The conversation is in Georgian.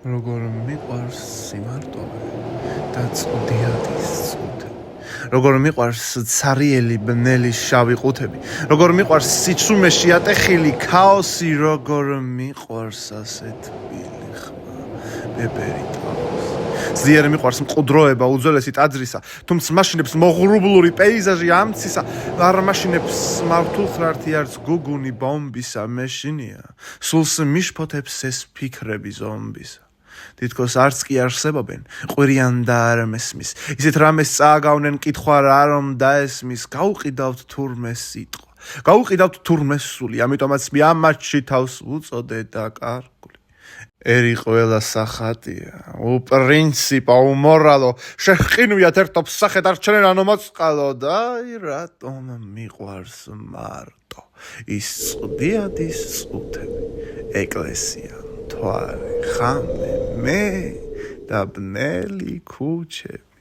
როგორ მიყვარს სიმარტოვე და წვდიადის წუთები როგორ მიყვარს ცარიელი ბნელი შავი ყუთები როგორ მიყვარს სიჩუმეში ატეხილი ქაოსი როგორ მიყვარს ასეთ ბილი ხმა ბებერი ტალოს ძლიერი მიყვარს მყუდროება უძველესი ტაძრისა თუმცა მაშინებს მოღრუბლური პეიზაჟი ამცისა არ მაშინებს მართულთრართი არც გუგუნი ბომბისა მეშინია სულს მიშფოთებს ეს ფიქრები ზომბისა თითქოს არც კი არსებობენ ყვირიან და არ მესმის ისეთ რამეს წააგავნენ კითხვა რა რომ დაესმის გაუყიდავთ თურმე სიტყვა გაუყიდავთ თურმე სული ამიტომაც მე ამათში თავს უწოდე და კარგული ერი ყველა სახატია უპრინციპო უმორალო შეხყინვიათ ერთობ სახეთ არჩენენ ანომოწყალო და აი რატომ მიყვარს მარტო ის წვდიადის წუთები ეკლესია თვარე ხამე მე და ბნელი ქუჩები